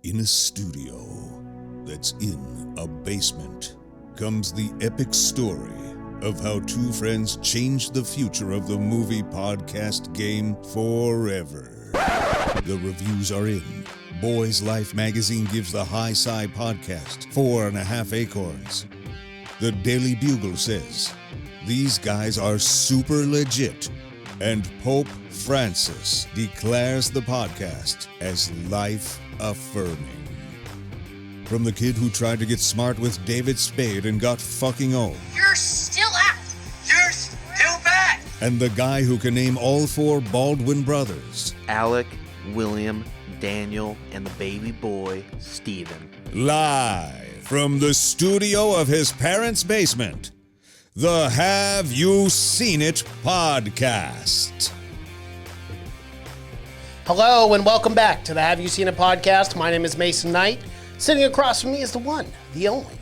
In a studio that's in a basement comes the epic story of how two friends changed the future of the movie podcast game forever. The reviews are in. Boys Life magazine gives the High Sci podcast 4.5 acorns. The Daily Bugle says, these guys are super legit. And Pope Francis declares the podcast as life-affirming. From the kid who tried to get smart with David Spade and got fucking old. You're still out. You're still bad. And the guy who can name all four Baldwin brothers. Alec, William, Daniel, and the baby boy, Stephen. Live from the studio of his parents' basement. The Have You Seen It podcast. Hello and welcome back to the Have You Seen It podcast. My name is Mason Knight. Sitting across from me is the one, the only,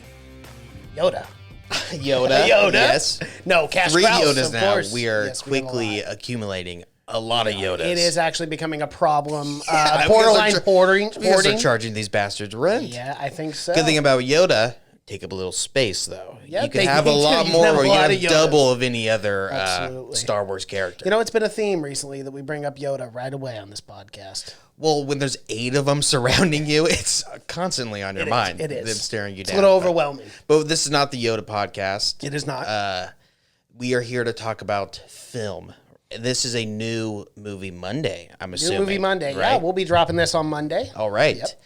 Yoda. Yoda. Yes. No, Cash 3 Kraus, Yodas of now. course. We are Yes, we have a quickly lot. accumulating a lot of Yodas. It is actually becoming a problem. Yeah, Borderline because hoarding. We're going to start charging these bastards rent. Yeah, I think so. Good thing about Yoda, take up a little space, though. Yeah, you can they have a do. lot You more, can have or a you lot can of have Yodas. double of any other Absolutely. Star Wars character. You know, it's been a theme recently that we bring up Yoda right away on this podcast. Well, when there's 8 of them surrounding you, it's constantly on your mind. It is. Them staring you It's down. a little overwhelming. But this is not the Yoda podcast. It is not. We are here to talk about film. This is a new movie Monday, I'm assuming. New movie Monday. Right? Yeah, we'll be dropping this on Monday. All right. Yep.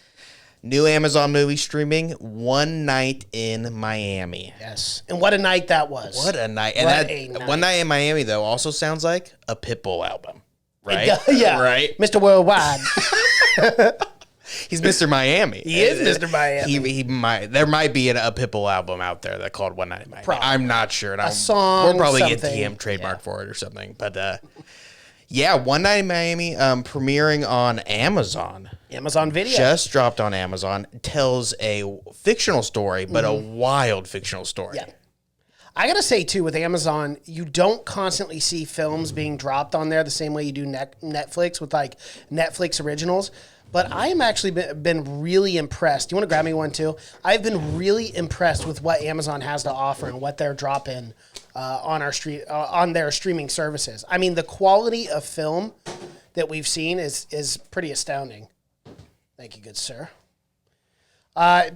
New Amazon movie streaming, One Night in Miami. Yes. And what a night that was. What a night. And What that a night. One Night in Miami, though, also sounds like a Pitbull album. Right? Yeah. Right? Mr. Worldwide. He's Mr. Miami. He is Mr. Miami. He might. There might be a Pitbull album out there that called One Night in Miami. Probably. I'm not sure. And song, we'll probably get something. TM trademark for it or something. But yeah, One Night in Miami, premiering on Amazon. Amazon Video. Just dropped on Amazon. Tells a fictional story, but a wild fictional story. Yeah. I got to say, too, with Amazon, you don't constantly see films being dropped on there the same way you do Netflix with, like, Netflix originals. But I am actually been really impressed. You want to grab me one, too? I've been really impressed with what Amazon has to offer and what they're dropping on their streaming services. I mean, the quality of film that we've seen is pretty astounding. Thank you, good sir.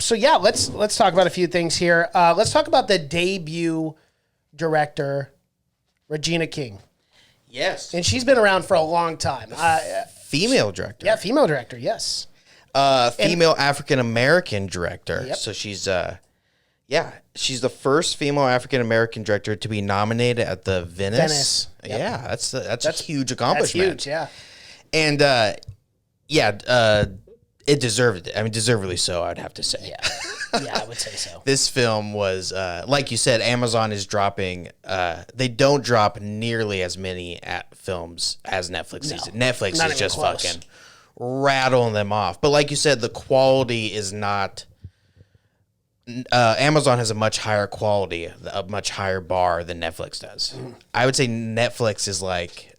So yeah, let's talk about a few things here. Let's talk about the debut director, Regina King, Yes. and she's been around for a long time. Female director. Yeah, female director. Yes. Female African American director. Yep. So she's she's the first female African American director to be nominated at the Venice. Yep. Yeah, that's a huge accomplishment. That's huge. Yeah. And it deserved it. I mean, deservedly so, I'd have to say. Yeah. Yeah, I would say so. This film was, like you said, Amazon is dropping. They don't drop nearly as many films as Netflix sees it. Netflix not is even just close. fucking rattling them off. But like you said, the quality is not. Amazon has a much higher quality, a much higher bar than Netflix does. I would say Netflix is like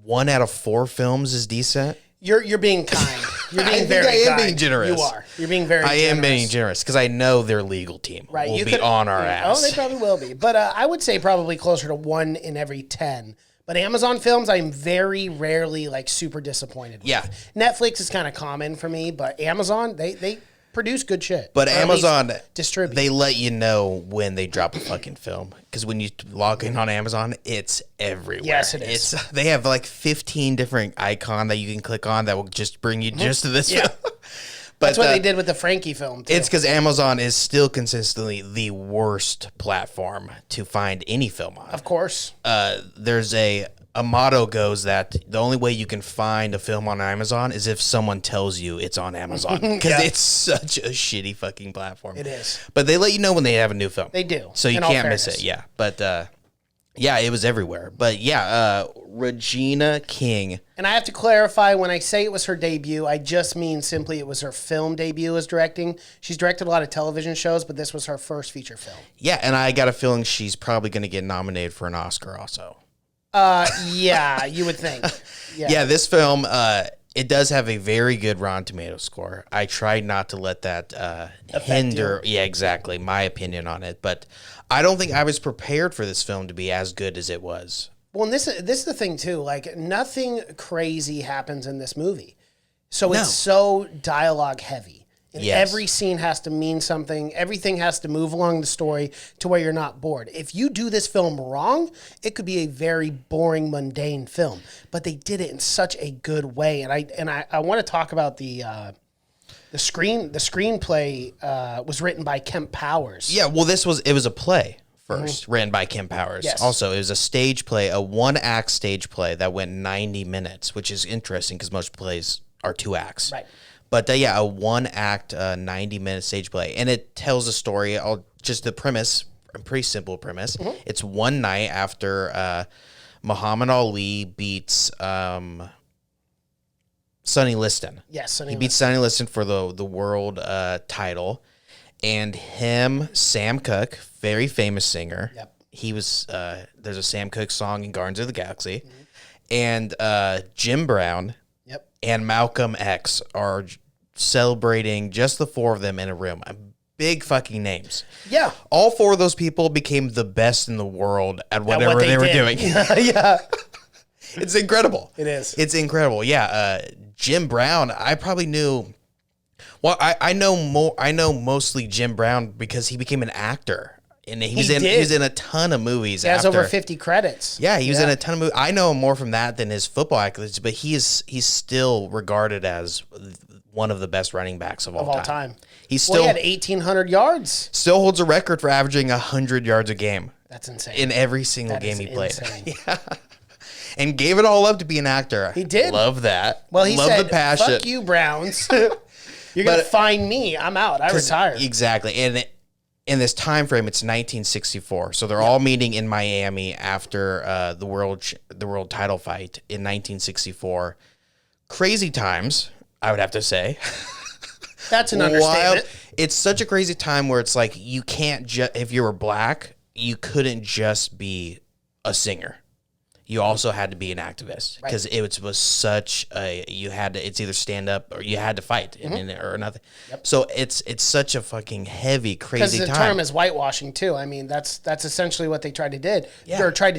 1 out of 4 films is decent. You're being kind. You're being I think very I am kind. being generous. You are. You're being very I generous. am being generous because I know their legal team Right. will You be could- on our Oh, ass. they probably will be. But I would say probably closer to 1 in every 10. But Amazon films, I'm very rarely like super disappointed with. Yeah. Netflix is kind of common for me, but Amazon, they produce good shit. But Or at least Amazon, distribute. they let you know when they drop a fucking film. Because when you log in on Amazon, it's everywhere. Yes, it is. They have like 15 different icons that you can click on that will just bring you just to this Yeah. film. But That's what they did with the Frankie film, too. It's because Amazon is still consistently the worst platform to find any film on. Of course. There's a motto goes that the only way you can find a film on Amazon is if someone tells you it's on Amazon because Yeah. it's such a shitty fucking platform. It is. But they let you know when they have a new film. They do, So you in all can't miss fairness. it. Yeah. But yeah, it was everywhere. But yeah, Regina King. And I have to clarify, when I say it was her debut, I just mean simply it was her film debut as directing. She's directed a lot of television shows, but this was her first feature film. Yeah, and I got a feeling she's probably going to get nominated for an Oscar also. Yeah, you would think. Yeah, this film, It does have a very good Rotten Tomatoes score. I tried not to let that hinder. Yeah, exactly. My opinion on it, but I don't think I was prepared for this film to be as good as it was. Well, and this is the thing too. Like nothing crazy happens in this movie, so it's so dialogue heavy. And every scene has to mean something. Everything has to move along the story to where you're not bored. If you do this film wrong, it could be a very boring, mundane film. But they did it in such a good way. And I want to talk about the screenplay was written by Kemp Powers. Yeah, well, it was a play first, written by Kemp Powers. Yes. Also, it was a stage play, a 1-act stage play that went 90 minutes, which is interesting because most plays are 2 acts. Right. But a 1-act, 90-minute stage play. And it tells a story, just the premise, a pretty simple premise. It's one night after Muhammad Ali beats Sonny Liston. Yes, Sonny He beats Sonny Liston for the world title. And Sam Cooke, very famous singer. Yep. He was, there's a Sam Cooke song in Guardians of the Galaxy. And Jim Brown and Malcolm X are celebrating, just the 4 of them in a room. Big fucking names. Yeah. All 4 of those people became the best in the world at whatever they were doing. Yeah. It's incredible. It is. It's incredible. Yeah. Jim Brown, I probably knew. Well, I know mostly Jim Brown because he became an actor. And he was in a ton of movies. He has over 50 credits. Yeah, he was in a ton of movies. I know him more from that than his football accolades, but he's still regarded as one of the best running backs of all time. He had 1,800 yards. Still holds a record for averaging 100 yards a game. That's insane. In every single game he played. Yeah. And gave it all up to be an actor. He did. Love that. Well, he Love said, the passion. "Fuck you, Browns. You're going to find me. I'm out. I retire." Exactly. And in this time frame, it's 1964. So they're all meeting in Miami after the world title fight in 1964. Crazy times, I would have to say. That's an understatement. It's such a crazy time where it's like you can't if you were black, you couldn't just be a singer. You also had to be an activist because it was such a it's either stand up or you had to fight or nothing. Yep. So it's such a fucking heavy, crazy time. Because the term is whitewashing too. I mean, that's essentially what they tried to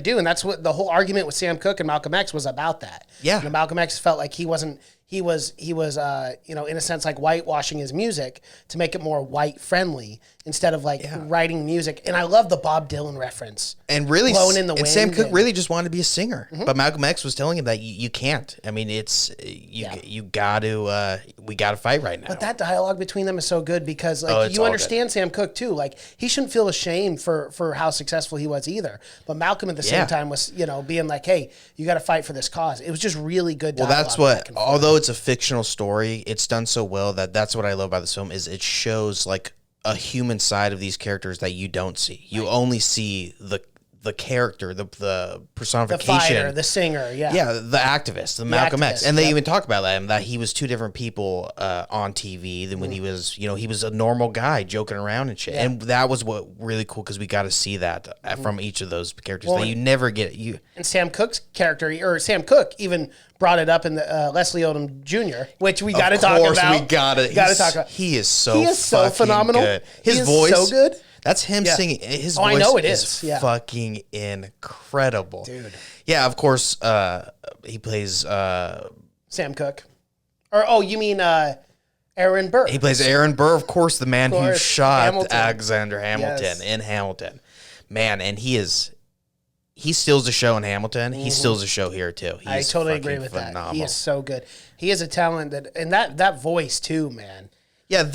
do, and that's what the whole argument with Sam Cooke and Malcolm X was about. That Malcolm X felt like he was in a sense like whitewashing his music to make it more white friendly instead of writing music. And I love the Bob Dylan reference. And really, Blowing in the Wind. Sam Cooke really just wanted to be a singer, but Malcolm X was telling him that you can't. I mean, you got to we got to fight right now. But that dialogue between them is so good because you understand Sam Cooke too. Like he shouldn't feel ashamed for how successful he was either. But Malcolm at the same time was being like, hey, you got to fight for this cause. It was just really good dialogue. Well, that's what. Although it's a fictional story, it's done so well that's what I love about this film is it shows like a human side of these characters that you don't see. You only see the character, the personification, the fighter, the singer, the activist, the Malcolm X, and they even talk about that he was 2 different people on TV than when he was, he was a normal guy joking around and shit, and that was what really cool because we got to see that from each of those characters that you never get. And Sam Cooke's character, or Sam Cooke, even brought it up in the Leslie Odom Jr., which we got to talk about. We got to talk about. He is so phenomenal. Good. His voice is so good. That's him singing. His voice I know it is fucking incredible. Dude. Yeah, of course, he plays... Sam Cooke. Or, you mean Aaron Burr. He plays Aaron Burr, of course, the man who shot Alexander Hamilton in Hamilton. Man, and he steals the show in Hamilton. He steals the show here, too. I totally agree with that. He is so good. He is a talent and that voice, too, man. Yeah,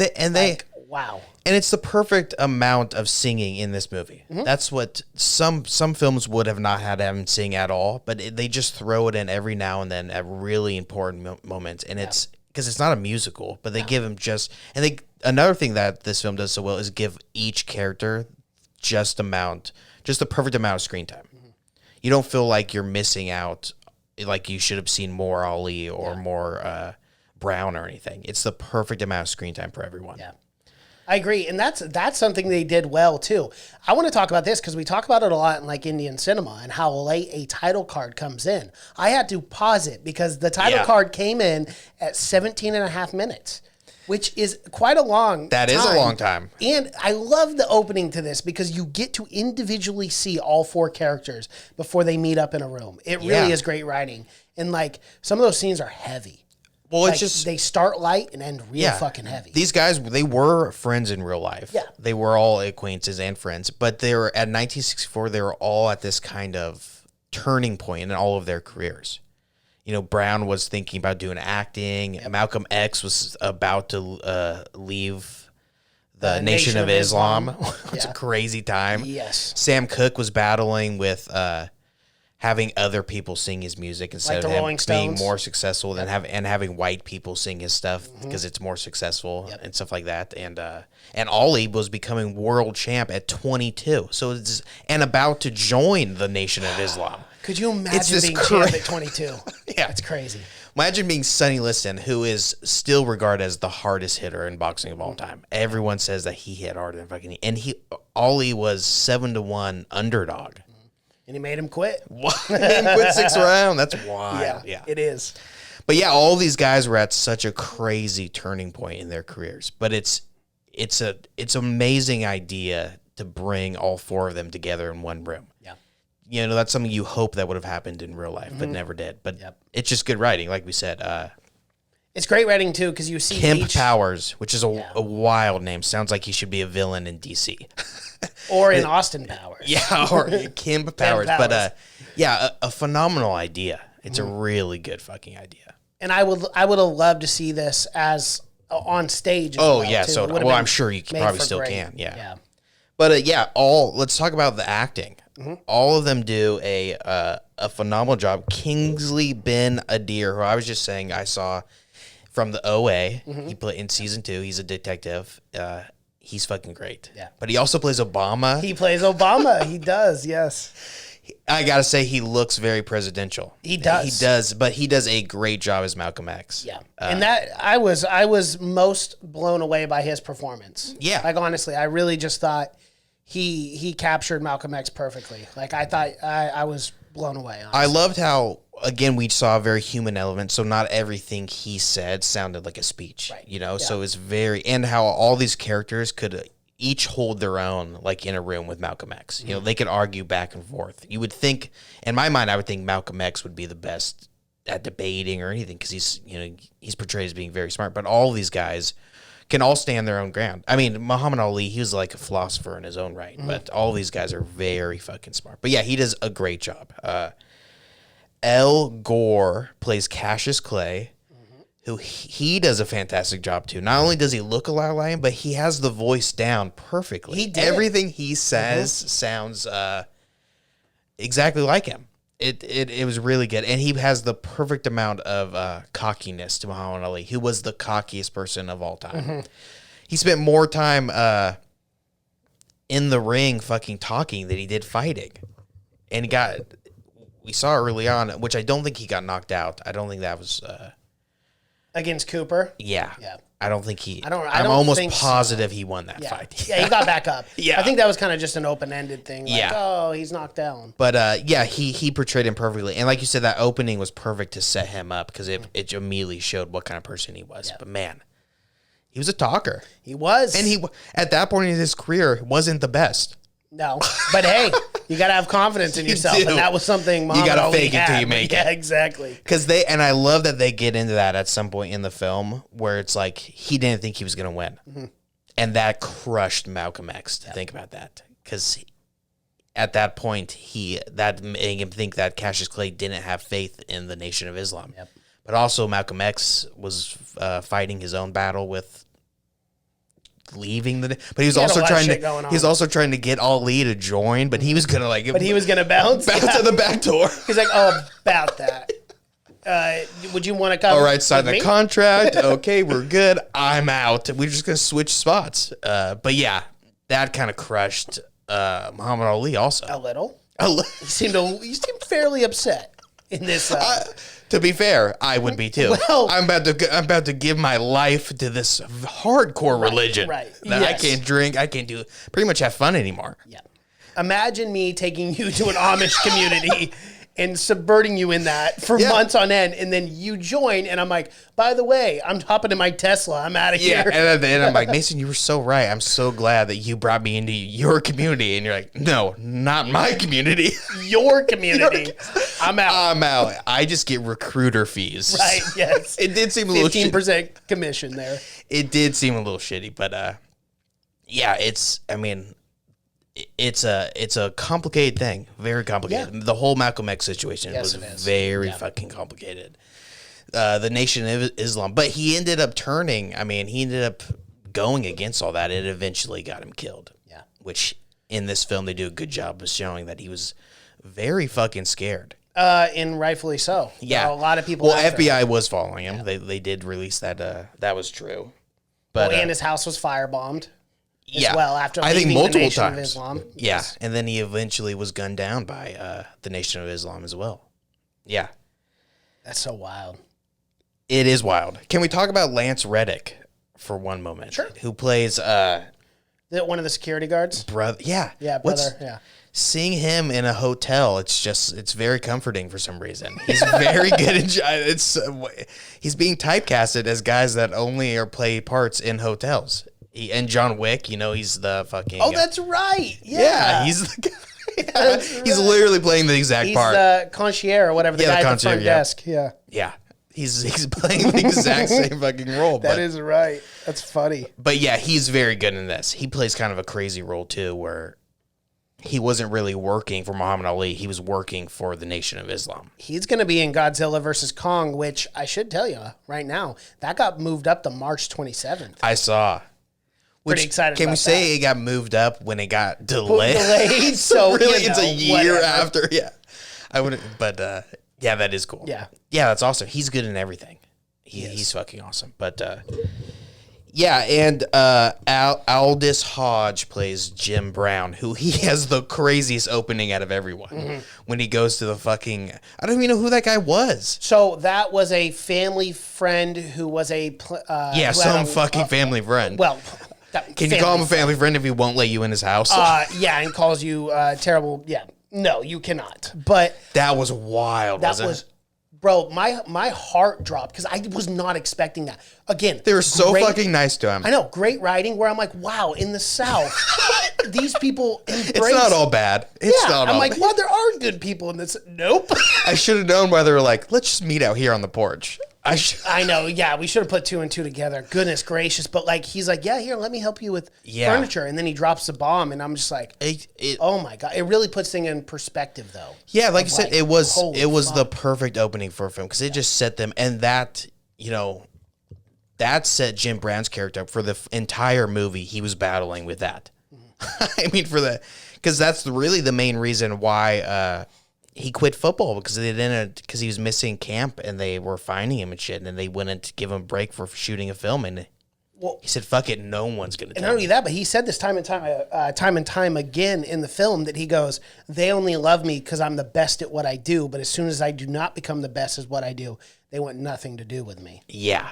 wow. And it's the perfect amount of singing in this movie. That's what some films would have not had him sing at all, but they just throw it in every now and then at really important moments. And it's because it's not a musical, but they give him another thing that this film does so well is give each character just the perfect amount of screen time. You don't feel like you're missing out, like you should have seen more Ali or more Brown or anything. It's the perfect amount of screen time for everyone. Yeah. I agree, and that's something they did well too. I want to talk about this because we talk about it a lot in like Indian cinema and how late a title card comes in. I had to pause it because the title card came in at 17 and a half minutes, which is quite a long That time. is a long time. And I love the opening to this because you get to individually see all 4 characters before they meet up in a room. It really is great writing. And like some of those scenes are heavy. Well, Like, it's just they start light and end real fucking heavy. These guys, they were friends in real life. Yeah. They were all acquaintances and friends, but they were at 1964. They were all at this kind of turning point in all of their careers. You know, Brown was thinking about doing acting. Yep. Malcolm X was about to leave the Nation of Islam. It's a crazy time. Yes. Sam Cooke was battling with having other people sing his music instead Like of the him Rolling being Stones. more successful than having white people sing his stuff because it's more successful and stuff like that. And Ollie was becoming world champ at 22, so it's and about to join the Nation of Islam. Could you imagine this being champ at 22? That's crazy. Imagine being Sonny Liston, who is still regarded as the hardest hitter in boxing of all time. Everyone says that he hit harder than fucking Ollie was 7-1 underdog. And he made him quit. What? He quit 6th round. That's wild. Yeah, it is. But yeah, all these guys were at such a crazy turning point in their careers. But it's an amazing idea to bring all 4 of them together in one room. Yeah. You know, that's something you hope that would have happened in real life, but never did. But it's just good writing, like we said. It's great writing too because you see Kemp Powers, which is a wild name. Sounds like he should be a villain in DC. Or in Austin Powers. Yeah, or Kemp Powers. But a phenomenal idea. It's a really good fucking idea. And I would have loved to see this as on stage. As Oh well, yeah, too. so It would have well, been I'm sure you made probably for still great. can. Yeah. But let's talk about the acting. All of them do a phenomenal job. Kingsley Ben-Adir, who I was just saying I saw from the OA. He played in season 2. He's a detective. He's fucking great. Yeah. But he also plays Obama. He plays Obama. He does, yes. I gotta say, he looks very presidential. He does. He does, but he does a great job as Malcolm X. Yeah. And that I was most blown away by his performance. Yeah. Like honestly, I really just thought he captured Malcolm X perfectly. Like I thought I was blown away. Honestly. I loved how, again, we saw a very human element, so not everything he said sounded like a speech, Right. you know? So it's very, and how all these characters could each hold their own, like in a room with Malcolm X. You know, they could argue back and forth. You would think, in my mind, I would think Malcolm X would be the best at debating or anything because he's portrayed as being very smart, but all these guys can all stand their own ground. I mean, Muhammad Ali, he was like a philosopher in his own right, but all these guys are very fucking smart. But yeah, he does a great job. Elle Gore plays Cassius Clay, who he does a fantastic job too. Not only does he look a lot like him, but he has the voice down perfectly. He did. Everything he says sounds exactly like him. It was really good, and he has the perfect amount of cockiness to Muhammad Ali, who was the cockiest person of all time. He spent more time in the ring fucking talking than he did fighting, and we saw early on, which I don't think he got knocked out. I don't think that was against Cooper. Yeah. I don't think he. I don't I'm almost think so. positive he won that fight. Yeah, he got back up. Yeah. I think that was kind of just an open-ended thing. Like, Yeah. oh, he's knocked down. But he portrayed him perfectly, and like you said, that opening was perfect to set him up because it immediately showed what kind of person he was. But man, he was a talker, He was. and he at that point in his career wasn't the best. No. But hey, you got to have confidence in yourself. do. And that was something Muhammad gotta Ali fake it till had. you make Yeah, it. exactly. Because and I love that they get into that at some point in the film where it's like he didn't think he was going to win. And that crushed Malcolm X to think about that. Because at that point, that made him think that Cassius Clay didn't have faith in the Nation of Islam. Yep. But also Malcolm X was fighting his own battle with leaving but he was He had a also lot of trying shit to going on. he was also trying to get Ali to join, but he was gonna But he was going to bounce. bounce to the back door. He's like, oh, about that. Would you want to come? All right, sign with the me? contract. Okay, we're good. I'm out. We're just gonna switch spots. But yeah, that kind of crushed Muhammad Ali also. A little. A li- You seemed fairly upset. in this. To be fair, I would be too. Well, I'm about to give my life to this hardcore religion. right. That I Yes. can't drink. I can't do pretty much have fun anymore. Yeah. Imagine me taking you to an Amish community and subverting you in that for months on end, and then you join, and I'm like, by the way, I'm hopping in my Tesla. I'm out of Yeah, here. and at the end, I'm like, Mason, you were so right. I'm so glad that you brought me into your community. And you're like, no, not my community. Your community. I'm out. I'm out. I just get recruiter fees. Right, yes. It did seem a little 15% commission there. It did seem a little shitty, but yeah, it's a complicated thing. Very complicated. Yeah. The whole Malcolm X situation Yes, was it is. very fucking complicated. The Nation of Islam. But he ended up he ended up going against all that. It eventually got him killed. Yeah. Which in this film they do a good job of showing that he was very fucking scared. And rightfully so. Yeah. A lot of people. Well, after. FBI was following him. They did release that that was true. But And his house was firebombed. yeah, Well, after I think leaving the multiple Nation of times. Islam. Yeah, Yes. and then he eventually was gunned down by the Nation of Islam as well. Yeah, That's so wild. it is wild. Can we talk about Lance Reddick for one moment? Sure. Who plays One of the security guards. brother? Yeah, Yeah, What's- brother. Yeah. Seeing him in a hotel, it's very comforting for some reason. He's very good he's being typecasted as guys that only play parts in hotels. And John Wick, he's the fucking. Oh, that's right. Yeah. yeah, he's the guy. He's literally playing the exact He's part. the concierge or whatever, the Yeah, the guy at the concierge, front yeah. desk. Yeah. Yeah, he's playing the exact same fucking role. That is right. That's funny. But yeah, he's very good in this. He plays kind of a crazy role too, where he wasn't really working for Muhammad Ali. He was working for the Nation of Islam. He's going to be in Godzilla versus Kong, which I should tell you right now, that got moved up to March 27th. I saw. Pretty excited Can we about say that. it got moved up when it got delayed? Delayed, so really, you it's a know, year whatever. after. Yeah, I wouldn't. But yeah, that is cool. Yeah. Yeah, that's awesome. He's good in everything. He's fucking awesome. But yeah, and Aldous Hodge plays Jim Brown, who he has the craziest opening out of everyone. Mm-hmm. When he goes to the fucking, I don't even know who that guy was. So that was a family friend who was Yeah, who had some a- fucking family friend. Well, can you call him a family friend if he won't let you in his house? Yeah, and calls you terrible. Yeah, no, you cannot. But that was wild. that wasn't was, it? bro, my heart dropped because I was not expecting that. Again, They were so great- fucking nice to him. I know, great writing. Where I'm like, wow, in the South, these people embrace. It's not all bad. It's Yeah, not I'm all like, bad. well, there are good people in this. Nope. I should have known why they were like, let's just meet out here on the porch. I know, yeah, we should have put two and two together. Goodness gracious. But like, he's like, yeah, here, let me help you with furniture. And then he drops the bomb, and I'm just like, oh my God. It really puts things in perspective, though. Yeah, like you said, it was holy the fuck. perfect opening for a film because it just set them, and that that set Jim Brown's character up for the entire movie. He was battling with that. I mean, because that's really the main reason why he quit football because he was missing camp and they were finding him and shit, and they wouldn't give him a break for shooting a film, and he said, "Fuck it, no one's gonna." And not only that, but he said this time and time again in the film that he goes, "They only love me because I'm the best at what I do. But as soon as I do not become the best at what I do, they want nothing to do with me." Yeah,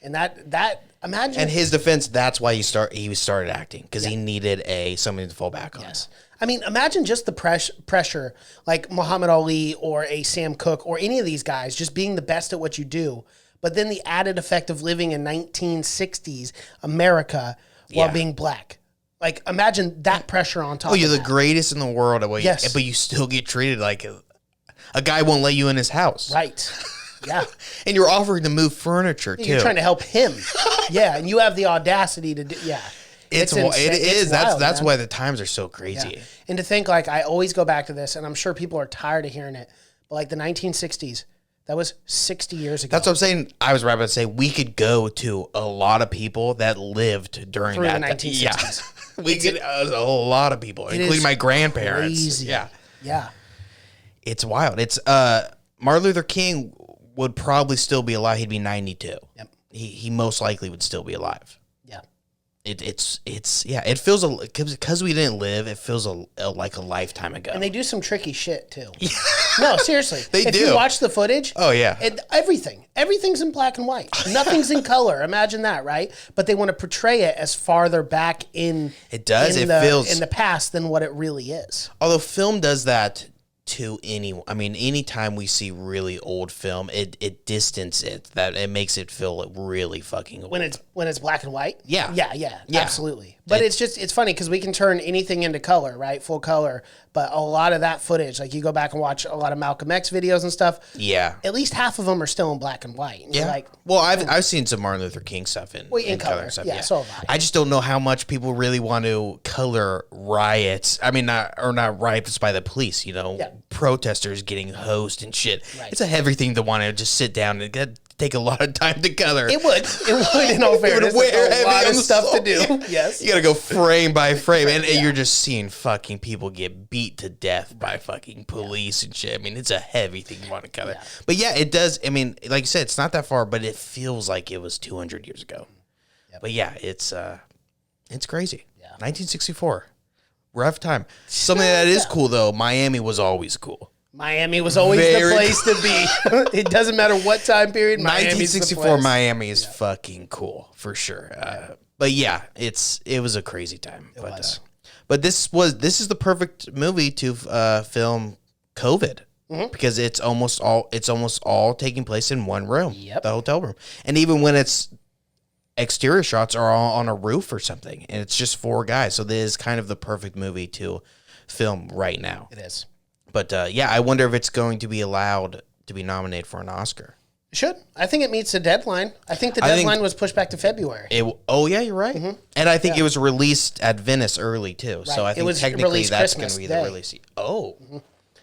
And that imagine. and his defense, that's why he started acting because he needed something to fall back on. Yes. I mean, imagine just the pressure, like Muhammad Ali or a Sam Cooke or any of these guys, just being the best at what you do. But then the added effect of living in 1960s America while being black. Like, imagine that pressure on top Oh, you're of the that. greatest in the world at what Yes. but you still get treated like a guy won't let you in his house. Right. Yeah. And you're offering to move furniture too. You're trying to help him. Yeah. And you have the audacity to do, yeah. It is. Wild, That's man. why the times are so crazy. Yeah. And to think, like, I always go back to this, and I'm sure people are tired of hearing it, but like the 1960s, that was 60 years ago. That's what I'm saying. I was right about to say we could go to a lot of people that lived during Through that the time. 1960s. Yeah. We could a lot of people, including my grandparents. Crazy. Yeah. Yeah. It's wild. It's Martin Luther King would probably still be alive. He'd be 92. Yep. He most likely would still be alive. Yeah. It feels because we didn't live. It feels like a lifetime ago. And they do some tricky shit too. No, seriously. They if do. you watch the footage, Oh, yeah. everything's in black and white. Nothing's in color. Imagine that, right? But they want to portray it as farther back in. It does. In It feels in the past than what it really is. Although film does that to anyone. I mean, anytime we see really old film, it distances it. That it makes it feel really fucking old. When it's black and white. Yeah. Yeah. Absolutely. But it's funny because we can turn anything into color, right? Full color. But a lot of that footage, like you go back and watch a lot of Malcolm X videos and stuff. Yeah. At least half of them are still in black and white. And Yeah. you're like, well, I've seen some Martin Luther King stuff in color color. and stuff. Yeah, so have I. I just don't know how much people really want to color riots. I mean, not riots by the police. Protesters getting hosed and shit. Right. It's a heavy thing to want to just sit down and take a lot of time to color. It would. In all fairness, there's a lot of stuff to do. Yes. You got to go frame by frame, and you're just seeing fucking people get beat to death by fucking police and shit. I mean, it's a heavy thing you want to color. Yeah. But yeah, it does. I mean, like you said, it's not that far, but it feels like it was 200 years ago. Yep. But yeah, it's crazy. Yeah. 1964. Rough time. Something that is cool, though, Miami was always cool. Miami was always the place to be. It doesn't matter what time period. 1964 Miami is fucking cool for sure. But yeah, it was a crazy time. But this is the perfect movie to film COVID because it's almost all taking place in one room, the hotel room, and even when it's exterior shots are all on a roof or something, and it's just 4 guys. So this is kind of the perfect movie to film right now. It is. But yeah, I wonder if it's going to be allowed to be nominated for an Oscar. It should. I think it meets the deadline. I think the deadline was pushed back to February. Yeah, you're right. And I think it was released at Venice early too. Right. So I think technically that's going to be the release. Oh,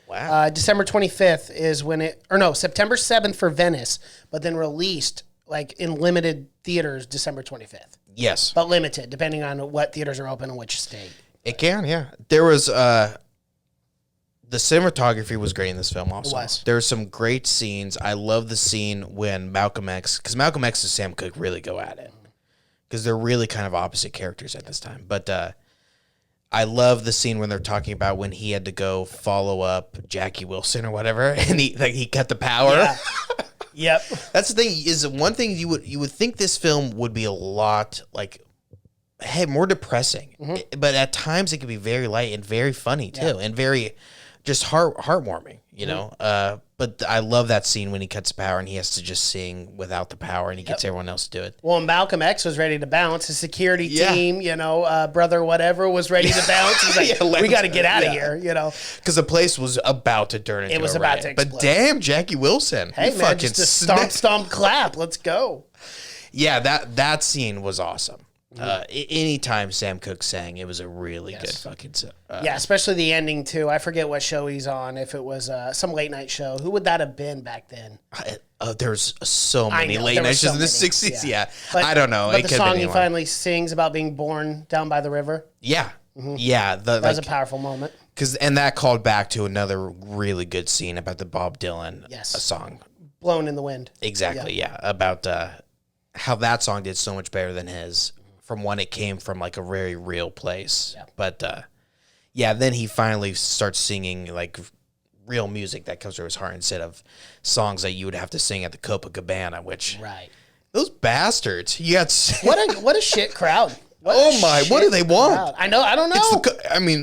wow. December 25th is when September 7th for Venice, but then released like in limited theaters December 25th. Yes. But limited, depending on what theaters are open in which state. It can, yeah. There was... the cinematography was great in this film also. It was. There were some great scenes. I love the scene when Malcolm X and Sam Cooke really go at it. Because they're really kind of opposite characters at this time. But I love the scene when they're talking about when he had to go follow up Jackie Wilson or whatever, and he cut the power. Yeah. Yep. That's the thing, is one thing you would think this film would be a lot like more depressing. But at times it could be very light and very funny too, and very just heartwarming, you know. But I love that scene when he cuts the power and he has to just sing without the power, and he gets everyone else to do it. Well, Malcolm X was ready to bounce. His security team, brother whatever, was ready to bounce. He's like, we got to get out of here, Because the place was about to turn into a about riot. to explode. But damn, Jackie Wilson. Hey, man, just a stomp, clap. Let's go. Yeah, that scene was awesome. Anytime Sam Cooke sang, it was a really good fucking yeah, especially the ending too. I forget what show he's on. If it was some late night show, who would that have been back then? There's so many late night shows in the 60s. Yeah. I don't know. But the song he finally sings about being born down by the river. Yeah. Yeah. That was a powerful moment. And that called back to another really good scene about the Bob Dylan song. Blown in the Wind. Exactly. Yeah. About how that song did so much better than his, from when it came from like a very real place. Yeah. But then he finally starts singing like real music that comes from his heart instead of songs that you would have to sing at the Copacabana, which those bastards. You got what a shit crowd. What do they want? Crowd. I don't know.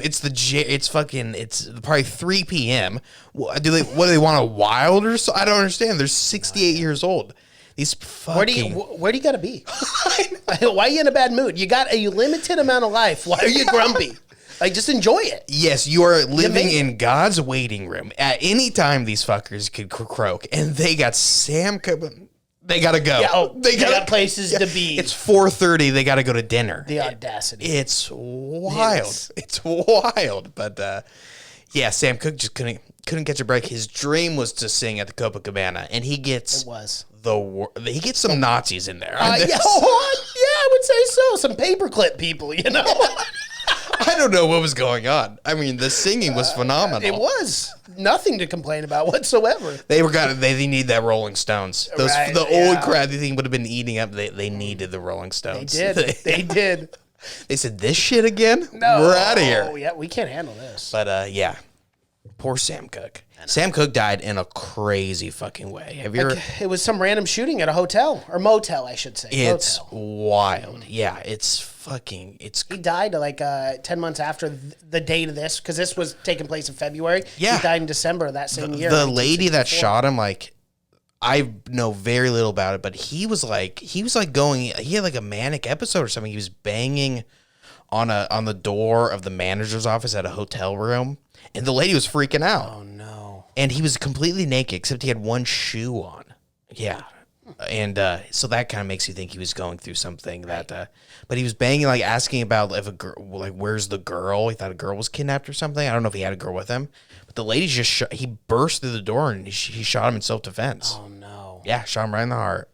It's probably 3 p.m. What do they want, a wild or so? I don't understand. They're 68 years old. These fucking... Where do you gotta be? Why are you in a bad mood? You got a limited amount of life. Why are you grumpy? Like, just enjoy it. Yes, you are living in God's waiting room. At any time, these fuckers could croak, and they got Sam. They gotta go. Yeah, they got places to be. It's 4:30. They gotta go to dinner. The audacity. It's wild. It's wild. But Sam Cooke just couldn't catch a break. His dream was to sing at the Copacabana, and he gets he gets some Nazis in there. I would say so. Some paperclip people, I don't know what was going on. I mean, the singing was phenomenal. It was nothing to complain about whatsoever. They need that Rolling Stones. Old crowd they think would have been eating up. They needed the Rolling Stones. They did. They said, this shit again? No. We're out of here. Oh, yeah, we can't handle this. But, yeah. Poor Sam Cooke. Sam Cooke died in a crazy fucking way. Have you ever... It was some random shooting at a hotel, or motel, I should say. It's motel. wild. Yeah, it's fucking... He died like 10 months after the date of this, because this was taking place in February. Yeah. He died in December of that same year. The lady that shot him, like... I know very little about it, but he had like a manic episode or something. He was banging on the door of the manager's office at a hotel room, and the lady was freaking out. Oh no. And he was completely naked except he had one shoe on. Yeah. And so that kind of makes you think he was going through something that but he was banging, like asking about if a girl, like, where's the girl? He thought a girl was kidnapped or something. I don't know if he had a girl with him. The lady just he burst through the door and he shot him in self-defense. Oh, no. Yeah, shot him right in the heart.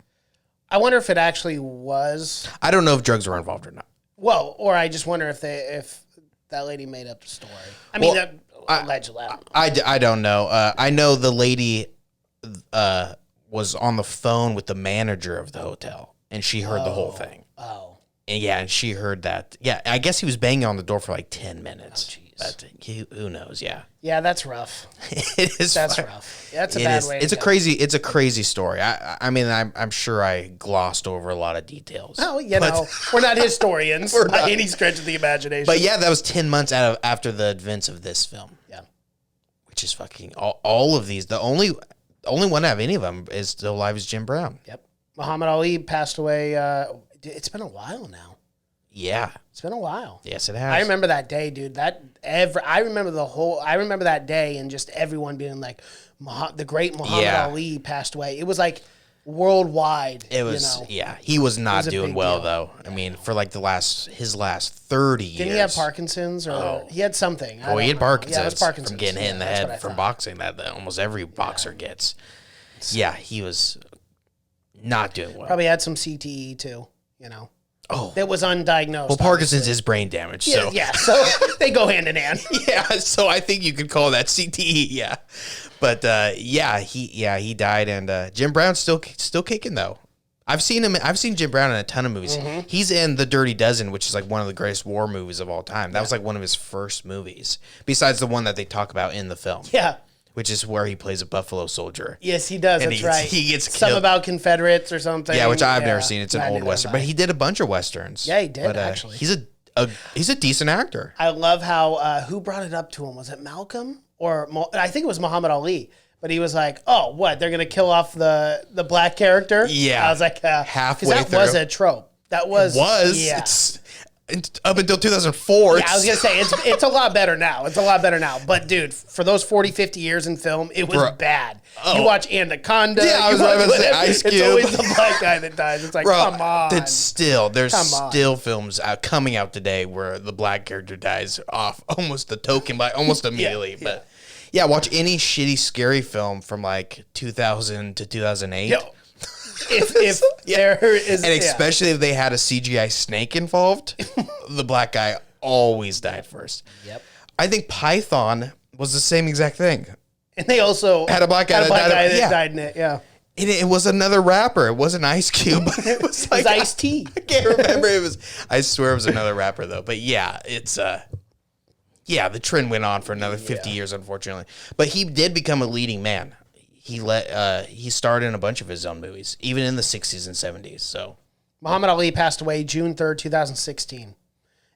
I wonder if it actually was... I don't know if drugs were involved or not. Well, or I just wonder if that lady made up the story. I mean, allegedly. I don't know. I know the lady was on the phone with the manager of the hotel, and she heard the whole thing. Oh. And yeah, and she heard that. Yeah, I guess he was banging on the door for like 10 minutes. Oh, jeez. But who knows? Yeah. Yeah, that's rough. It is. That's rough. That's a bad way. It's a crazy story. I mean, I'm sure I glossed over a lot of details. Oh, we're not historians by any stretch of the imagination. But yeah, that was 10 months after the events of this film. Yeah. Which is fucking all of these. The only one out of any of them is still alive is Jim Brown. Yep. Muhammad Ali passed away. It's been a while now. Yeah. It's been a while. Yes, it has. I remember that day, dude. I remember that day and just everyone being like, the great Muhammad Ali passed away. It was like worldwide. It was, yeah. He was not doing well, though. Yeah. I mean, for like his last 30 years. Didn't he have Parkinson's or he had something? Well, he had Parkinson's. Yeah, it was Parkinson's. From getting hit in the head from boxing that almost every boxer gets. Yeah, he was not doing well. Probably had some CTE too, that was undiagnosed. Well, Parkinson's is brain damage, so. Yeah, so they go hand in hand. Yeah, so I think you could call that CTE, yeah. But, he died, and Jim Brown's still kicking, though. I've seen Jim Brown in a ton of movies. Mm-hmm. He's in The Dirty Dozen, which is like one of the greatest war movies of all time. That was like one of his first movies, besides the one that they talk about in the film. Yeah. Which is where he plays a buffalo soldier. Yes, he does. That's right. He gets killed. Something about Confederates or something. Yeah, which I've never seen. It's an old Western. But he did a bunch of Westerns. Yeah, he did, actually. He's a decent actor. I love how, who brought it up to him? Was it Malcolm? Or I think it was Muhammad Ali. But he was like, oh, what? They're going to kill off the black character? Yeah. I was like, halfway through. That was a trope. That was. It was. Yeah. Up until 2004. Yeah, I was going to say, it's a lot better now. It's a lot better now. But, dude, for those 40, 50 years in film, it was bad. Oh. You watch Anaconda. Yeah, I was about to say Ice Cube. It's always the black guy that dies. It's like, come on. There's still films coming out today where the black character dies off almost immediately. Yeah. But, yeah, watch any shitty, scary film from, like, 2000 to 2008. Yo. If there is, and especially if they had a CGI snake involved, the black guy always died first. Yep. I think Python was the same exact thing. And they also had a black guy that died in it. Yeah. And it was another rapper. It wasn't Ice Cube. It was like Ice-T. I can't remember. I swear it was another rapper though. But yeah, it's the trend went on for another 50 years, unfortunately. But he did become a leading man. He starred in a bunch of his own movies, even in the 60s and 70s. So, Muhammad Ali passed away June 3rd, 2016.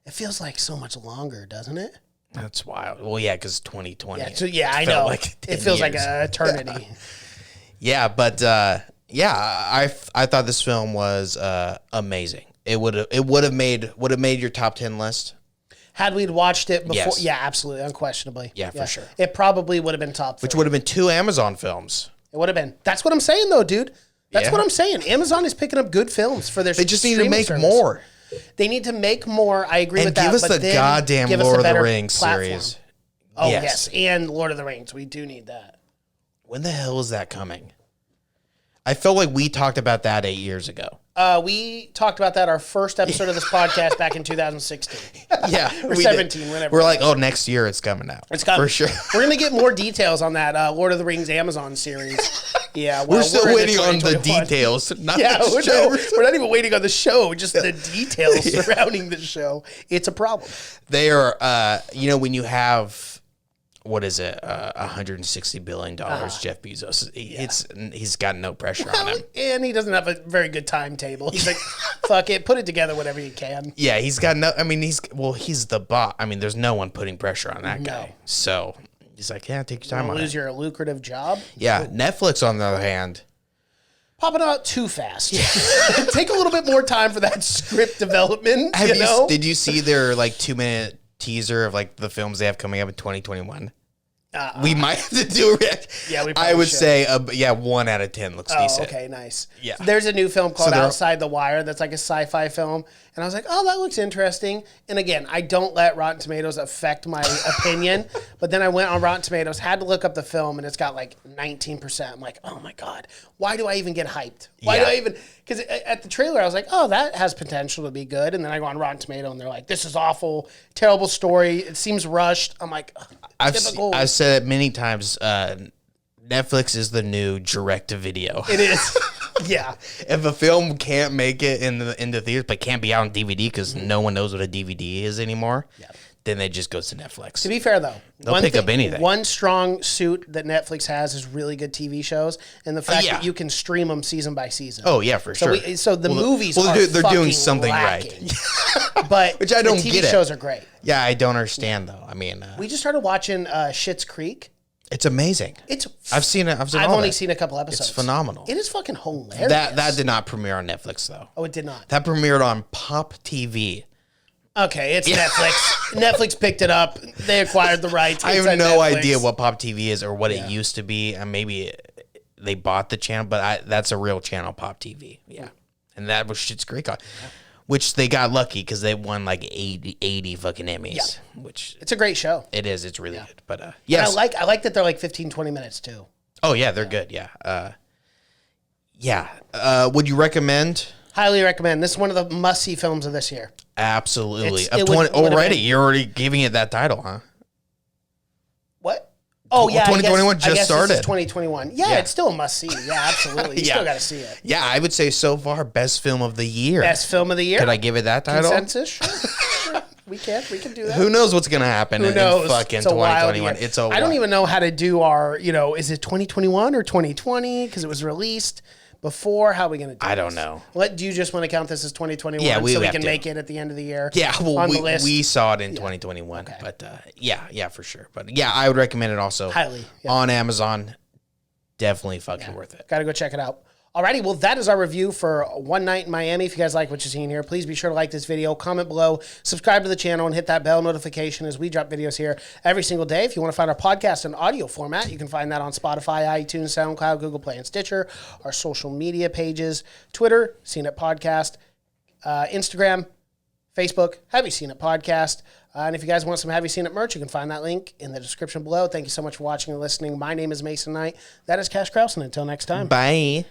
It feels like so much longer, doesn't it? That's wild. Well, yeah, because 2020. Yeah, I know. Like it feels like an eternity. Yeah, but I thought this film was amazing. It would have made your top 10 list. Had we watched it before, yes. Yeah, absolutely, unquestionably. Yeah, for sure. It probably would have been top 3. Which would have been 2 Amazon films. It would have been. That's what I'm saying, though, dude. That's what I'm saying. Amazon is picking up good films for their. They just need to make more. They need to make more. I agree with that. And give us the goddamn Lord of the Rings series. Oh yes, and Lord of the Rings. We do need that. When the hell is that coming? I felt like we talked about that 8 years ago. We talked about that our first episode of this podcast back in 2016. Yeah. Or 17, whenever. We're like, next year it's coming out. It's coming. For sure. We're going to get more details on that Lord of the Rings Amazon series. Yeah, well, we're still in waiting on the 2021. details. Not Yeah, the show. we're not even waiting on the show, just the details surrounding the show. It's a problem. They are, when you have, what is it, $160 billion, Jeff Bezos, he's got no pressure on him. And he doesn't have a very good timetable. He's like, fuck it, put it together whenever you can. Yeah, he's got he's the boss. I mean, there's no one putting pressure on that guy. So he's like, yeah, take your time on it. Lose your lucrative job. Yeah, Netflix, on the other hand, Popping out too fast. Take a little bit more time for that script development. Did you see their 2-minute teaser of the films they have coming up in 2021? We might have to do a reaction. Yeah, we I would should. say 1 out of 10 looks decent. Okay, nice. Yeah. There's a new film called they're- Outside the Wire that's like a sci-fi film. And I was like, oh, that looks interesting. And again, I don't let Rotten Tomatoes affect my opinion. But then I went on Rotten Tomatoes, had to look up the film, and it's got 19%. I'm like, oh my God, why do I even get hyped? Why do I even... Because at the trailer, I was like, oh, that has potential to be good. And then I go on Rotten Tomato, and they're like, this is awful, terrible story. It seems rushed. I'm like, I've typical. said it many times. Netflix is the new direct-to-video. It is. Yeah. If a film can't make it in the theaters, but can't be out on DVD because no one knows what a DVD is anymore, then it just goes to Netflix. To be fair, though, They'll pick up anything. One strong suit that Netflix has is really good TV shows, and the fact yeah. that you can stream them season by season. Oh yeah, for sure. So the movies are they're doing fucking something lacking. right. But Which I don't the TV get it. shows are great. Yeah, I don't understand though. I mean, We just started watching Schitt's Creek. it's amazing. I've seen it. I've only all that. seen a couple episodes. It's phenomenal. It is fucking hilarious. That did not premiere on Netflix though. Oh, it did not. That premiered on Pop TV. Okay, it's Netflix. Netflix picked it up. They acquired the rights. I It's have on no Netflix. idea what Pop TV is or what it used to be, and maybe they bought the channel, but that's a real channel, Pop TV. Yeah, and that was Schitt's Creek, which they got lucky because they won 80 fucking Emmys. Yeah. Which It's a great show. it is. It's really good. But And yes, I like that they're 15, 20 minutes too. oh yeah, they're good. Yeah, would you recommend? Highly recommend. This is one of the must-see films of this year. Absolutely. It would have Already, been- you're already giving it that title, huh? What? Oh, yeah. 2021 I just guess started. This is 2021. Yeah, Yeah. it's still a must-see. Yeah, absolutely. You Yeah. still got to see it. Yeah, I would say so far best film of the year. Best film of the year? Could I give it that title? Consensus? Sure. We can do that. Who knows what's gonna happen Who in knows? fucking It's a wild 2021? year. It's a I don't even know how to do our, is it 2021 or 2020? Because it was released before. How are we going to do I don't this? know. Do you just want to count this as 2021 Yeah, we so we have can to. make it at the end of the year? Yeah, well, on the list? we saw it in 2021, but yeah, for sure. But yeah, I would recommend it also. Highly, yeah. On Amazon. Definitely fucking worth it. Got to go check it out. Alrighty, well, that is our review for One Night in Miami. If you guys like what you're seeing here, please be sure to like this video, comment below, subscribe to the channel, and hit that bell notification as we drop videos here every single day. If you want to find our podcast in audio format, you can find that on Spotify, iTunes, SoundCloud, Google Play, and Stitcher. Our social media pages, Twitter, Seen It Podcast, Instagram, Facebook, Have You Seen It Podcast. And if you guys want some Have You Seen It merch, you can find that link in the description below. Thank you so much for watching and listening. My name is Mason Knight. That is Cash Krause, and until next time. Bye.